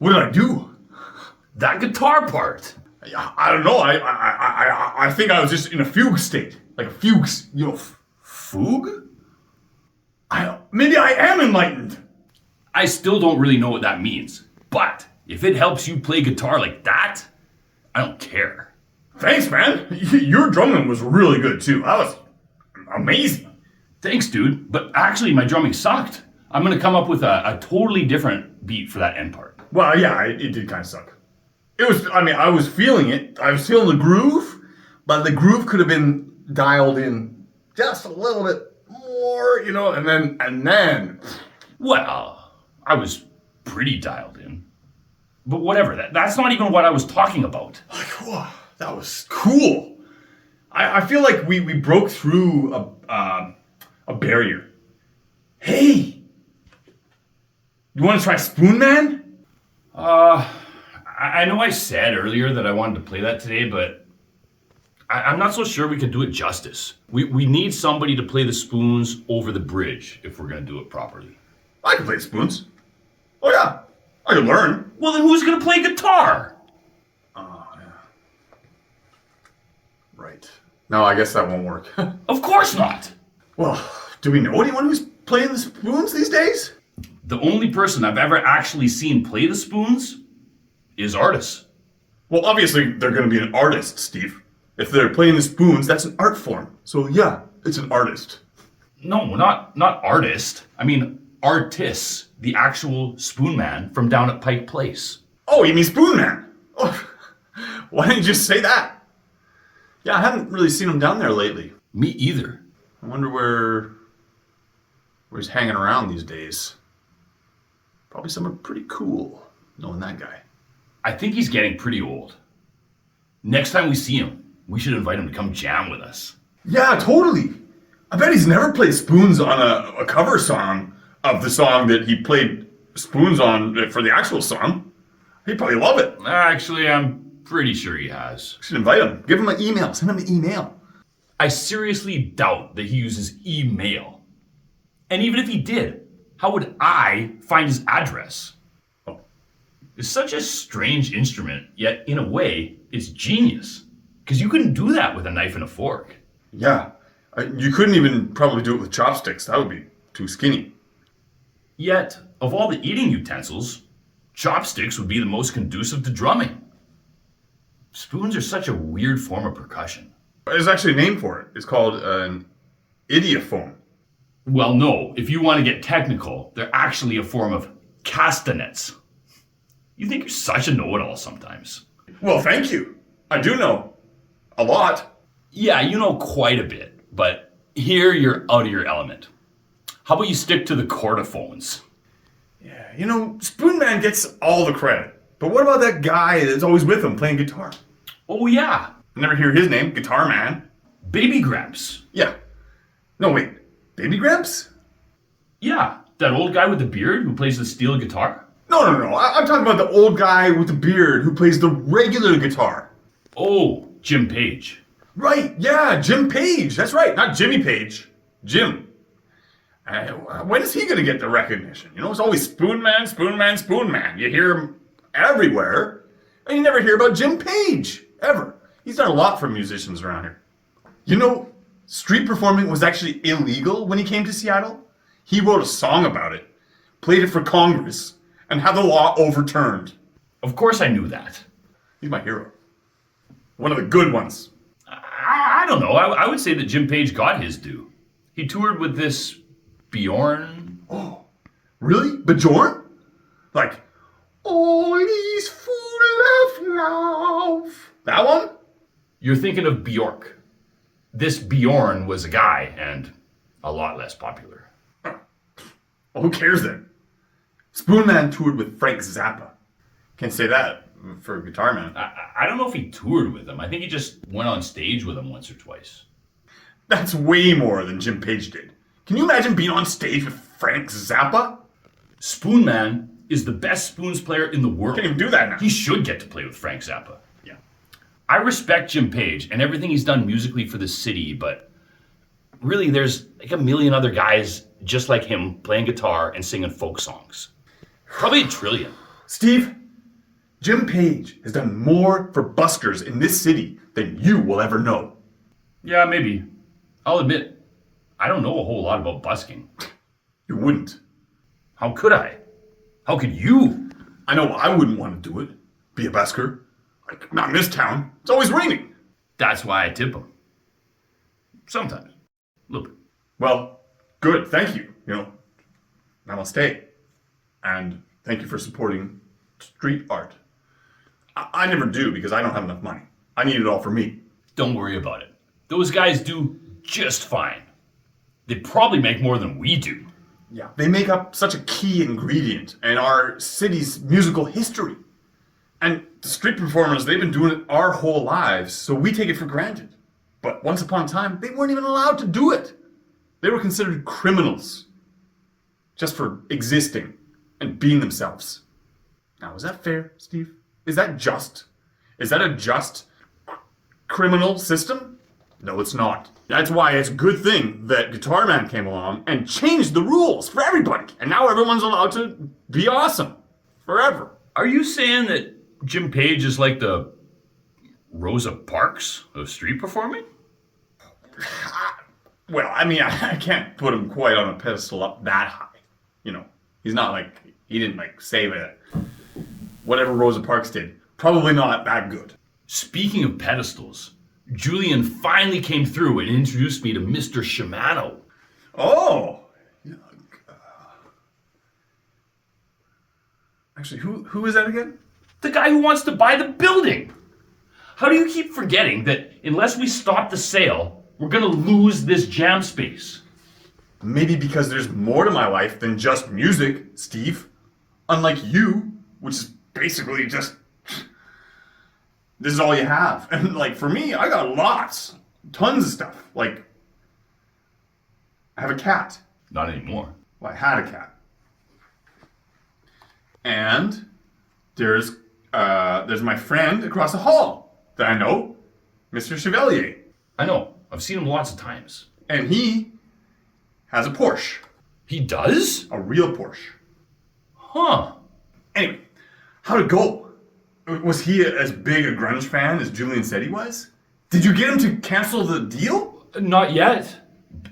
What did I do? That guitar part. I don't know. I think I was just in a fugue state. Like a fugue, Fugue? Maybe I am enlightened. I still don't really know what that means. But if it helps you play guitar like that, I don't care. Thanks, man. Your drumming was really good too. That was amazing. Thanks, dude. But actually, my drumming sucked. I'm going to come up with a totally different beat for that end part. Well, yeah, it did kind of suck. I was feeling it. I was feeling the groove, but the groove could have been dialed in just a little bit more, and then. Well, I was pretty dialed in. But whatever, that's not even what I was talking about. Like, whoa, that was cool. I feel like we broke through a barrier. Hey, you want to try Spoonman? I know I said earlier that I wanted to play that today, but I'm not so sure we can do it justice. We need somebody to play the spoons over the bridge if we're going to do it properly. I can play spoons. Oh yeah, I can learn. Well, then who's going to play guitar? Oh, yeah. Right. No, I guess that won't work. Of course not. Well, do we know anyone who's playing the spoons these days? The only person I've ever actually seen play the spoons is Artis. Well, obviously they're going to be an artist, Steve. If they're playing the spoons, that's an art form. So yeah, it's an artist. No, not artist. I mean Artis, the actual Spoonman from down at Pike Place. Oh, you mean Spoonman? Oh, why didn't you just say that? Yeah, I haven't really seen him down there lately. Me either. I wonder where he's hanging around these days. Probably somewhere pretty cool, knowing that guy. I think he's getting pretty old. Next time we see him, we should invite him to come jam with us. Yeah, totally. I bet he's never played spoons on a cover song of the song that he played spoons on for the actual song. He'd probably love it. Actually, I'm pretty sure he has. We should invite him. Give him an email. Send him an email. I seriously doubt that he uses email. And even if he did, how would I find his address? Oh. It's such a strange instrument, yet in a way, it's genius. Because you couldn't do that with a knife and a fork. Yeah. You couldn't even probably do it with chopsticks. That would be too skinny. Yet, of all the eating utensils, chopsticks would be the most conducive to drumming. Spoons are such a weird form of percussion. There's actually a name for it. It's called an idiophone. Well, no. If you want to get technical, they're actually a form of castanets. You think you're such a know-it-all sometimes. Well, thank you. I do know. A lot. Yeah, you know quite a bit, but here you're out of your element. How about you stick to the chordophones? Yeah, Spoonman gets all the credit. But what about that guy that's always with him playing guitar? Oh, yeah. I never hear his name, Guitar Man. Baby Gramps. Yeah. No, wait. Baby Gramps? Yeah, that old guy with the beard who plays the steel guitar. No. I'm talking about the old guy with the beard who plays the regular guitar. Oh, Jim Page. Right, yeah, Jim Page. That's right, not Jimmy Page. Jim. When is he going to get the recognition? It's always Spoonman, Spoonman, Spoonman. You hear him everywhere, and you never hear about Jim Page, ever. He's done a lot for musicians around here. Street performing was actually illegal when he came to Seattle. He wrote a song about it, played it for Congress, and had the law overturned. Of course I knew that. He's my hero. One of the good ones. I don't know. I would say that Jim Page got his due. He toured with this Bjorn. Oh, really? Bjorn? Like, all is full of love. That one? You're thinking of Bjork. This Bjorn was a guy and a lot less popular. Well, who cares then? Spoonman toured with Frank Zappa. Can't say that for Guitar Man. I don't know if he toured with him. I think he just went on stage with him once or twice. That's way more than Jim Page did. Can you imagine being on stage with Frank Zappa? Spoonman is the best spoons player in the world. Can't even do that now. He should get to play with Frank Zappa. Yeah. I respect Jim Page and everything he's done musically for the city, but really there's like a million other guys just like him playing guitar and singing folk songs. Probably a trillion. Steve, Jim Page has done more for buskers in this city than you will ever know. Yeah, maybe. I'll admit, I don't know a whole lot about busking. You wouldn't. How could I? How could you? I know I wouldn't want to do it. Be a busker. Like, not in this town. It's always raining. That's why I tip them. Sometimes. A little bit. Well, good. Thank you. Namaste. And thank you for supporting street art. I never do because I don't have enough money. I need it all for me. Don't worry about it. Those guys do just fine. They probably make more than we do. Yeah. They make up such a key ingredient in our city's musical history. And the street performers, they've been doing it our whole lives, so we take it for granted. But once upon a time, they weren't even allowed to do it. They were considered criminals just for existing and being themselves. Now, is that fair, Steve? Is that just? Is that a just criminal system? No, it's not. That's why it's a good thing that Guitar Man came along and changed the rules for everybody. And now everyone's allowed to be awesome. Forever. Are you saying that Jim Page is like the Rosa Parks of street performing? Well, I mean, I can't put him quite on a pedestal up that high. He's not like, he didn't like save it. Whatever Rosa Parks did, probably not that good. Speaking of pedestals, Julian finally came through and introduced me to Mr. Shimano. Oh! Actually, who is that again? The guy who wants to buy the building. How do you keep forgetting that unless we stop the sale, we're gonna lose this jam space? Maybe because there's more to my life than just music, Steve. Unlike you, which is basically just... This is all you have. And like for me, I got lots. Tons of stuff. Like, I have a cat. Not anymore. Well, I had a cat. And there's my friend across the hall that I know, Mr. Chevalier. I know. I've seen him lots of times. And he has a Porsche. He does? A real Porsche. Huh. Anyway, how'd it go? Was he as big a grunge fan as Julian said he was? Did you get him to cancel the deal? Not yet,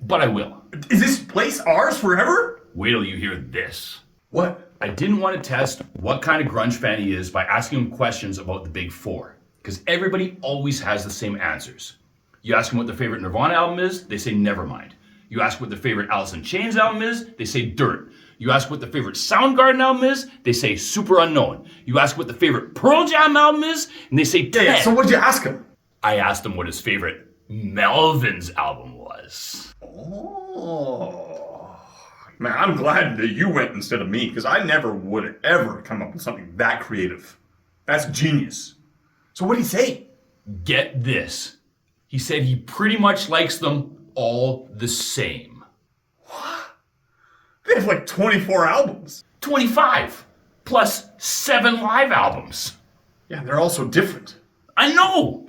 but I will. Is this place ours forever? Wait till you hear this. What? I didn't want to test what kind of grunge fan he is by asking him questions about the big four, because everybody always has the same answers. You ask them what their favorite Nirvana album is, they say Nevermind. You ask what their favorite Alice in Chains album is, they say Dirt. You ask what their favorite Soundgarden album is, they say Super Unknown. You ask what the favorite Pearl Jam album is, and they say Ted. Yeah, so what did you ask him? I asked him what his favorite Melvin's album was. Oh. Man, I'm glad that you went instead of me, because I never would have ever come up with something that creative. That's genius. So what did he say? Get this. He said he pretty much likes them all the same. They have like 24 albums. 25, plus 7 live albums. Yeah, they're all so different. I know!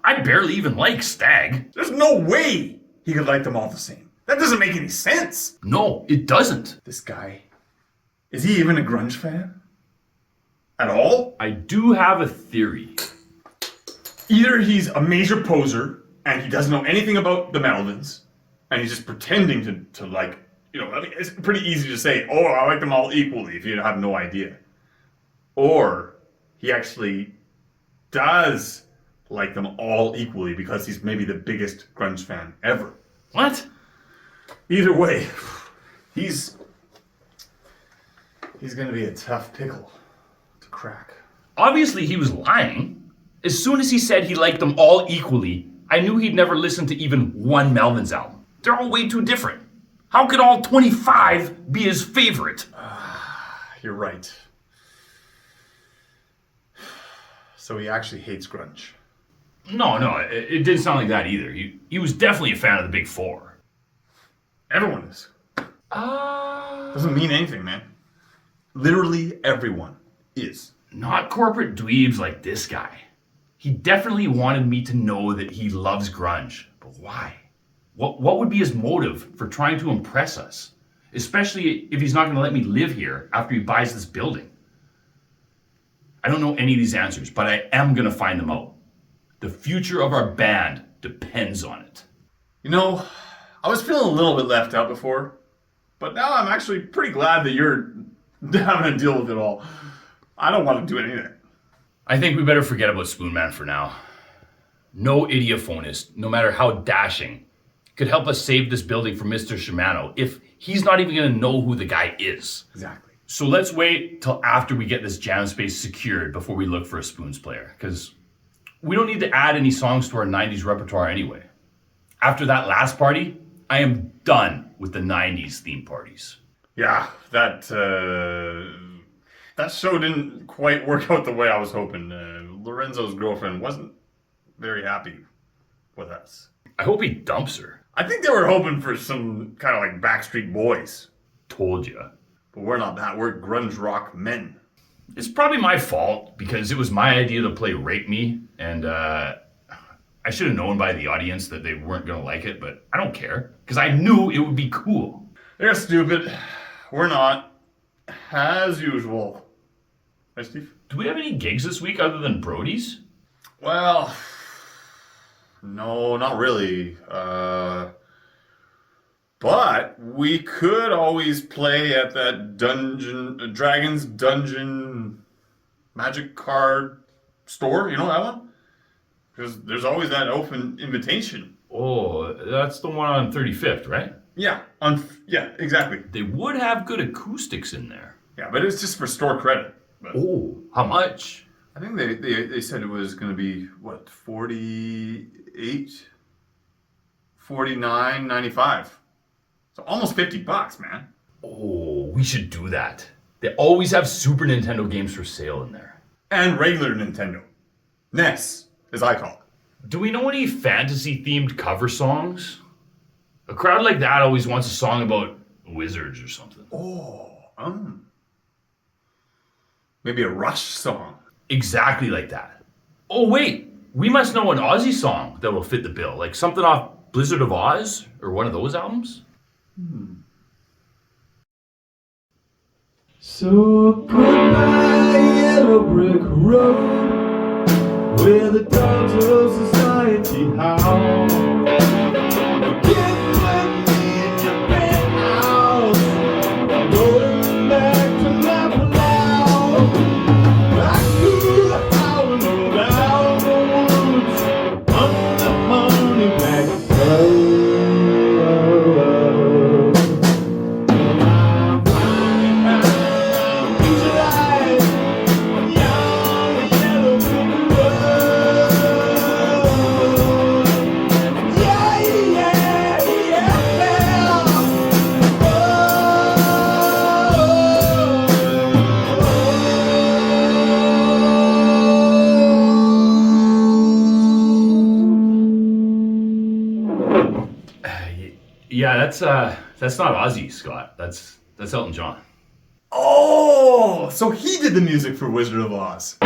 I barely even like Stag. There's no way he could like them all the same. That doesn't make any sense. No, it doesn't. This guy, is he even a grunge fan? At all? I do have a theory. Either he's a major poser and he doesn't know anything about the Melvins and he's just pretending to like, I mean, it's pretty easy to say, oh, I like them all equally if you have no idea. Or he actually does like them all equally because he's maybe the biggest grunge fan ever. What? Either way, he's gonna be a tough pickle to crack. Obviously he was lying. As soon as he said he liked them all equally, I knew he'd never listened to even one Melvin's album. They're all way too different. How could all 25 be his favorite? You're right. So he actually hates grunge. No, it didn't sound like that either. He was definitely a fan of the big four. Everyone is. Doesn't mean anything, man. Literally everyone is. Not corporate dweebs like this guy. He definitely wanted me to know that he loves grunge. But why? What would be his motive for trying to impress us? Especially if he's not going to let me live here after he buys this building. I don't know any of these answers, but I am going to find them out. The future of our band depends on it. You know, I was feeling a little bit left out before, but now I'm actually pretty glad that you're having to deal with it all. I don't want to do anything. I think we better forget about Spoonman for now. No idiophonist, no matter how dashing, could help us save this building from Mr. Shimano if he's not even going to know who the guy is. Exactly. So let's wait till after we get this jam space secured before we look for a Spoons player, because we don't need to add any songs to our 90s repertoire anyway. After that last party, I am done with the 90s theme parties. Yeah, that show didn't quite work out the way I was hoping. Lorenzo's girlfriend wasn't very happy with us. I hope he dumps her. I think they were hoping for some kind of like Backstreet Boys. Told ya. But we're not that. We're grunge rock men. It's probably my fault because it was my idea to play Rape Me, and I should have known by the audience that they weren't going to like it, but I don't care because I knew it would be cool. They're stupid. We're not. As usual. Hey, Steve? Do we have any gigs this week other than Brody's? Well, no, not really. But we could always play at that Dragon's Dungeon magic card store. You know that one? Because there's always that open invitation. Oh, that's the one on 35th, right? Yeah, exactly. They would have good acoustics in there. Yeah, but it's just for store credit. But oh, how much? I think they said it was going to be, what, $48, $49.95. So almost $50, man. Oh, we should do that. They always have Super Nintendo games for sale in there. And regular Nintendo. NES, as I call it. Do we know any fantasy-themed cover songs? A crowd like that always wants a song about wizards or something. Maybe a Rush song. Exactly like that. Oh, wait. We must know an Aussie song that will fit the bill. Like something off Blizzard of Oz or one of those albums. So goodbye, yellow brick road, where the dogs of society howl. Get with me in your penthouse, going back to laugh aloud. Back through the howling of down the woods, under the honey black sun. Yeah, that's not Ozzy, Scott. That's Elton John. Oh, so he did the music for Wizard of Oz.